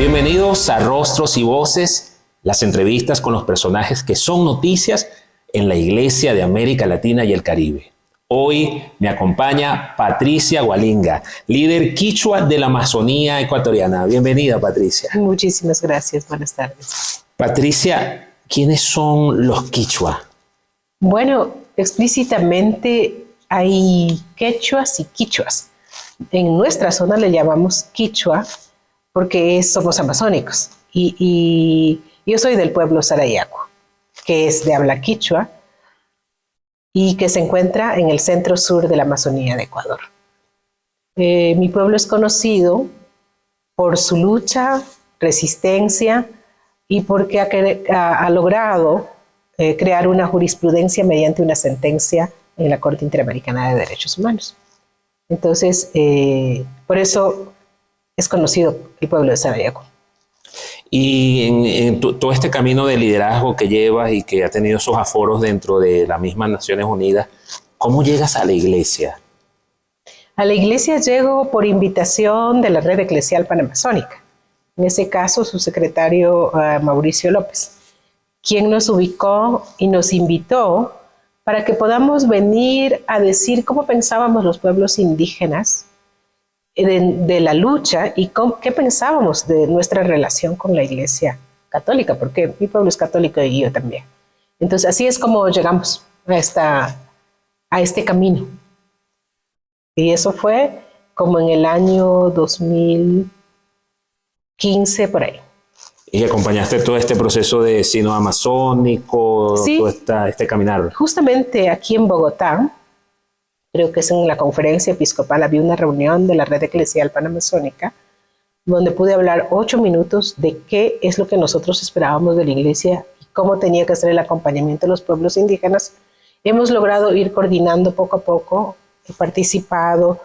Bienvenidos a Rostros y Voces, las entrevistas con los personajes que son noticias en la Iglesia de América Latina y el Caribe. Hoy me acompaña Patricia Hualinga, líder quichua de la Amazonía ecuatoriana. Bienvenida, Patricia. Muchísimas gracias, buenas tardes. Patricia, ¿quiénes son los quichua? Bueno, explícitamente hay quechuas y quichuas. En nuestra zona le llamamos quichua porque somos amazónicos. Y yo soy del pueblo Sarayaku, que es de habla quichua y que se encuentra en el centro sur de la Amazonía de Ecuador. Mi pueblo es conocido por su lucha, resistencia y porque ha logrado crear una jurisprudencia mediante una sentencia en la Corte Interamericana de Derechos Humanos. Entonces, por eso es conocido el pueblo de Sarayaku. Y en todo este camino de liderazgo que llevas y que ha tenido esos aforos dentro de las mismas Naciones Unidas, ¿cómo llegas a la iglesia? A la iglesia llego por invitación de la Red Eclesial Panamazónica. En ese caso, su secretario Mauricio López, quien nos ubicó y nos invitó para que podamos venir a decir cómo pensábamos los pueblos indígenas de la lucha y qué pensábamos de nuestra relación con la Iglesia Católica, porque mi pueblo es católico y yo también. Entonces, así es como llegamos a este camino. Y eso fue como en el año 2015, por ahí. ¿Y acompañaste todo este proceso de sínodo amazónico, sí, todo este caminar? Justamente aquí en Bogotá, creo que es en la conferencia episcopal, había una reunión de la Red Eclesial Panamazónica, donde pude hablar 8 minutos de qué es lo que nosotros esperábamos de la iglesia y cómo tenía que ser el acompañamiento de los pueblos indígenas. Hemos logrado ir coordinando poco a poco, he participado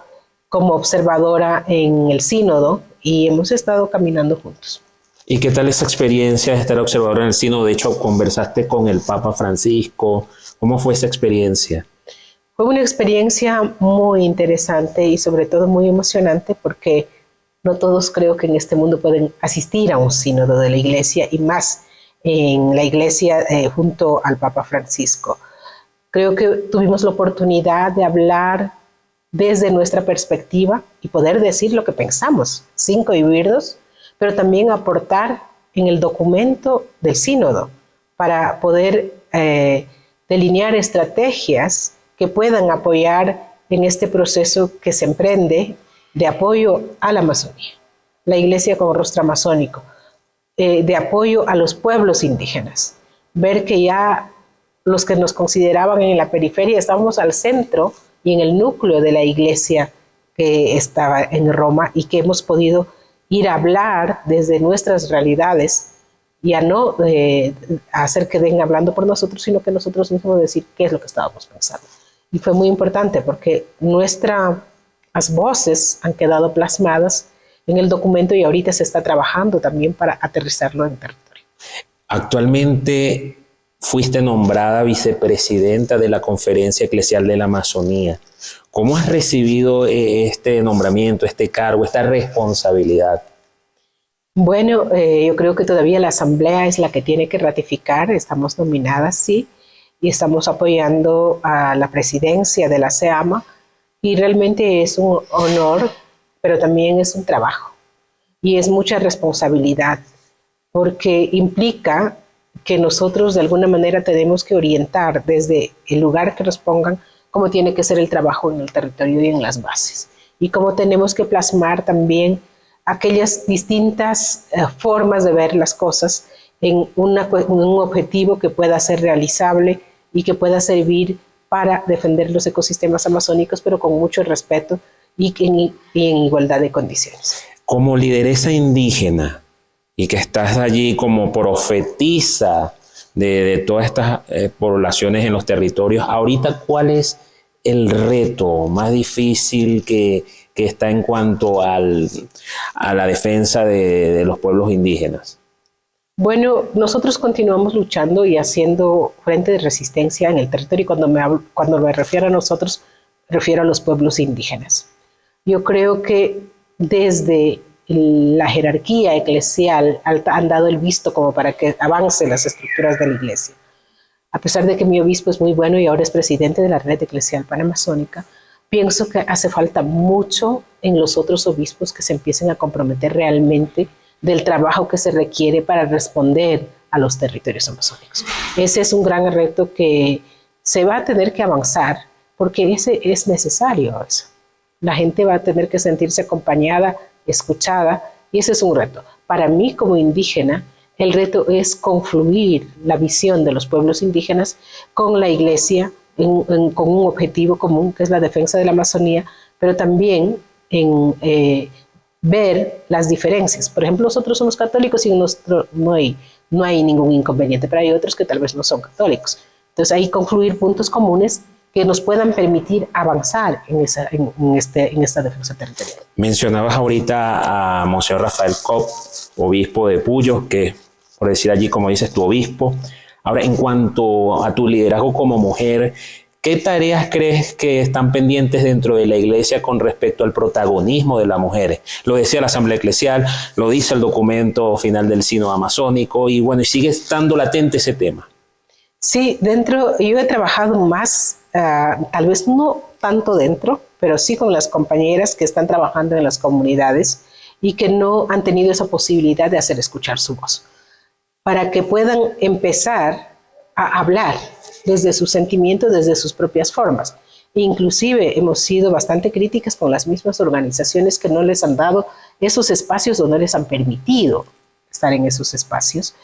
como observadora en el sínodo y hemos estado caminando juntos. ¿Y qué tal esa experiencia de estar observadora en el sínodo? De hecho, conversaste con el Papa Francisco. ¿Cómo fue esa experiencia? Fue una experiencia muy interesante y sobre todo muy emocionante porque no todos creo que en este mundo pueden asistir a un sínodo de la iglesia y más en la iglesia junto al Papa Francisco. Creo que tuvimos la oportunidad de hablar desde nuestra perspectiva y poder decir lo que pensamos, sin cohibirnos, pero también aportar en el documento del sínodo para poder delinear estrategias que puedan apoyar en este proceso que se emprende de apoyo a la Amazonía, la iglesia como rostro amazónico, de apoyo a los pueblos indígenas, ver que ya los que nos consideraban en la periferia estábamos al centro y en el núcleo de la iglesia que estaba en Roma y que hemos podido ir a hablar desde nuestras realidades y a no hacer que vengan hablando por nosotros, sino que nosotros mismos decir qué es lo que estábamos pensando. Y fue muy importante porque nuestras voces han quedado plasmadas en el documento y ahorita se está trabajando también para aterrizarlo en territorio. Actualmente fuiste nombrada vicepresidenta de la Conferencia Eclesial de la Amazonía. ¿Cómo has recibido este nombramiento, este cargo, esta responsabilidad? Bueno, yo creo que todavía la Asamblea es la que tiene que ratificar. Estamos nominadas, sí, y estamos apoyando a la presidencia de la SEAMA y realmente es un honor, pero también es un trabajo y es mucha responsabilidad porque implica que nosotros de alguna manera tenemos que orientar desde el lugar que nos pongan cómo tiene que ser el trabajo en el territorio y en las bases y cómo tenemos que plasmar también aquellas distintas formas de ver las cosas en un objetivo que pueda ser realizable y que pueda servir para defender los ecosistemas amazónicos, pero con mucho respeto y en igualdad de condiciones. Como lideresa indígena y que estás allí como profetisa de todas estas poblaciones en los territorios, ahorita, ¿cuál es el reto más difícil que está en cuanto a la defensa de los pueblos indígenas? Bueno, nosotros continuamos luchando y haciendo frente de resistencia en el territorio. Y cuando me refiero a nosotros, me refiero a los pueblos indígenas. Yo creo que desde la jerarquía eclesial han dado el visto como para que avancen las estructuras de la iglesia. A pesar de que mi obispo es muy bueno y ahora es presidente de la red eclesial panamazónica, pienso que hace falta mucho en los otros obispos que se empiecen a comprometer realmente del trabajo que se requiere para responder a los territorios amazónicos. Ese es un gran reto que se va a tener que avanzar porque ese es necesario. Eso. La gente va a tener que sentirse acompañada, escuchada, y ese es un reto. Para mí como indígena, el reto es confluir la visión de los pueblos indígenas con la iglesia con un objetivo común, que es la defensa de la Amazonía, pero también en ver las diferencias. Por ejemplo, nosotros somos católicos y no hay ningún inconveniente, pero hay otros que tal vez no son católicos. Entonces, ahí confluir puntos comunes que nos puedan permitir avanzar en esta defensa territorial. Mencionabas ahorita a Monseñor Rafael Cobb, obispo de Puyo, que por decir allí, como dices, tu obispo. Ahora, en cuanto a tu liderazgo como mujer, ¿qué tareas crees que están pendientes dentro de la iglesia con respecto al protagonismo de las mujeres? Lo decía la Asamblea Eclesial, lo dice el documento final del Sínodo Amazónico, y bueno, y sigue estando latente ese tema. Sí, yo he trabajado más, tal vez no tanto dentro, pero sí con las compañeras que están trabajando en las comunidades y que no han tenido esa posibilidad de hacer escuchar su voz, para que puedan empezar a hablar desde sus sentimientos, desde sus propias formas. Inclusive hemos sido bastante críticas con las mismas organizaciones que no les han dado esos espacios o no les han permitido estar en esos espacios,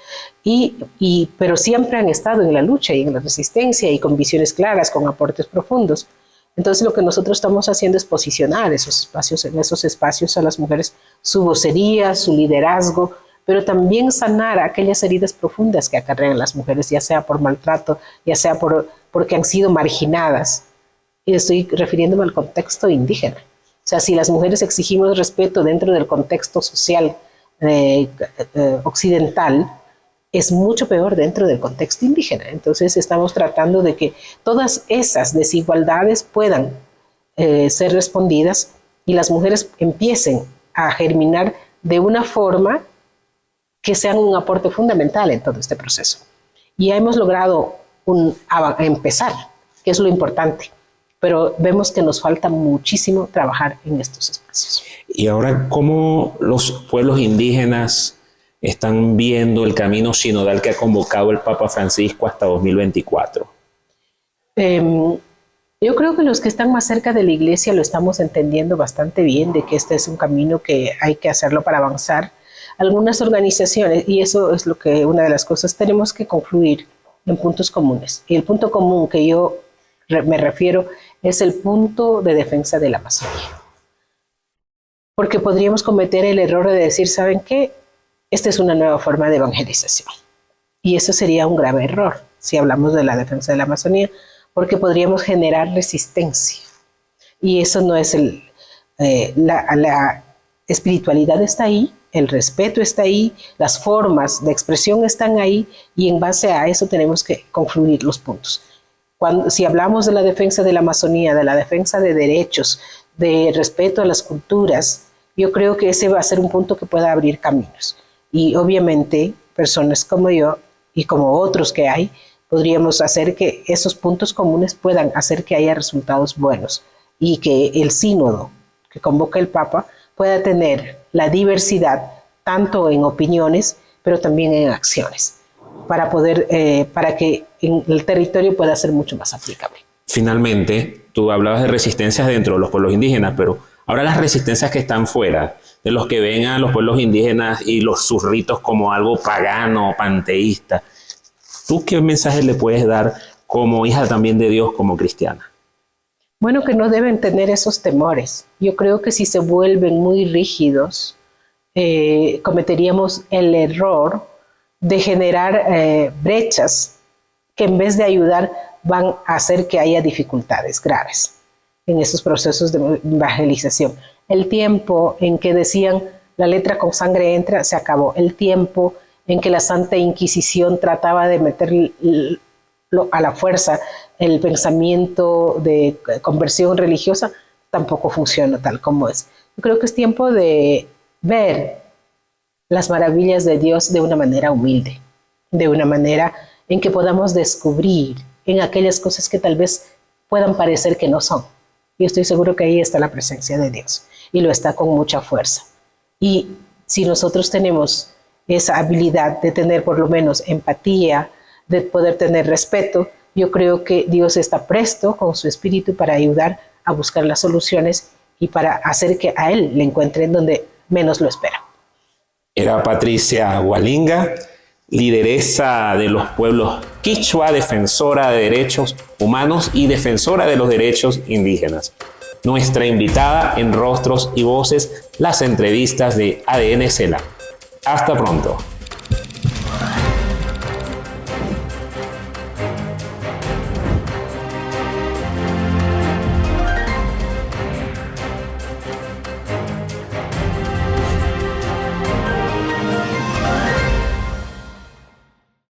pero siempre han estado en la lucha y en la resistencia y con visiones claras, con aportes profundos. Entonces lo que nosotros estamos haciendo es posicionar en esos espacios a las mujeres, su vocería, su liderazgo, pero también sanar aquellas heridas profundas que acarrean las mujeres, ya sea por maltrato, ya sea porque han sido marginadas. Y estoy refiriéndome al contexto indígena. O sea, si las mujeres exigimos respeto dentro del contexto social occidental, es mucho peor dentro del contexto indígena. Entonces estamos tratando de que todas esas desigualdades puedan ser respondidas y las mujeres empiecen a germinar de una forma que sean un aporte fundamental en todo este proceso. Y ya hemos logrado empezar, que es lo importante, pero vemos que nos falta muchísimo trabajar en estos espacios. Y ahora, ¿cómo los pueblos indígenas están viendo el camino sinodal que ha convocado el Papa Francisco hasta 2024? Yo creo que los que están más cerca de la iglesia lo estamos entendiendo bastante bien, de que este es un camino que hay que hacerlo para avanzar. Algunas organizaciones, y eso es una de las cosas, tenemos que confluir en puntos comunes. Y el punto común que yo me refiero es el punto de defensa de la Amazonía. Porque podríamos cometer el error de decir, ¿saben qué? Esta es una nueva forma de evangelización. Y eso sería un grave error si hablamos de la defensa de la Amazonía, porque podríamos generar resistencia. Y eso no es la espiritualidad está ahí, el respeto está ahí, las formas de expresión están ahí, y en base a eso tenemos que confluir los puntos. Si hablamos de la defensa de la Amazonía, de la defensa de derechos, de respeto a las culturas, yo creo que ese va a ser un punto que pueda abrir caminos. Y obviamente personas como yo y como otros que hay, podríamos hacer que esos puntos comunes puedan hacer que haya resultados buenos y que el sínodo que convoca el Papa pueda tener la diversidad tanto en opiniones, pero también en acciones, para que en el territorio pueda ser mucho más aplicable. Finalmente, tú hablabas de resistencias dentro de los pueblos indígenas, pero ahora las resistencias que están fuera, de los que ven a los pueblos indígenas y sus ritos como algo pagano, panteísta, ¿tú qué mensaje le puedes dar como hija también de Dios, como cristiana? Bueno, que no deben tener esos temores. Yo creo que si se vuelven muy rígidos, cometeríamos el error de generar brechas que en vez de ayudar van a hacer que haya dificultades graves en esos procesos de evangelización. El tiempo en que decían la letra con sangre entra, se acabó. El tiempo en que la Santa Inquisición trataba de meter a la fuerza el pensamiento de conversión religiosa, tampoco funciona tal como es. Yo creo que es tiempo de ver las maravillas de Dios de una manera humilde, de una manera en que podamos descubrir en aquellas cosas que tal vez puedan parecer que no son. Y estoy seguro que ahí está la presencia de Dios y lo está con mucha fuerza. Y si nosotros tenemos esa habilidad de tener por lo menos empatía, de poder tener respeto, yo creo que Dios está presto con su espíritu para ayudar a buscar las soluciones y para hacer que a Él le encuentren donde menos lo espera. Era Patricia Hualinga, lideresa de los pueblos quichua, defensora de derechos humanos y defensora de los derechos indígenas. Nuestra invitada en Rostros y Voces, las entrevistas de ADN CELAC. Hasta pronto.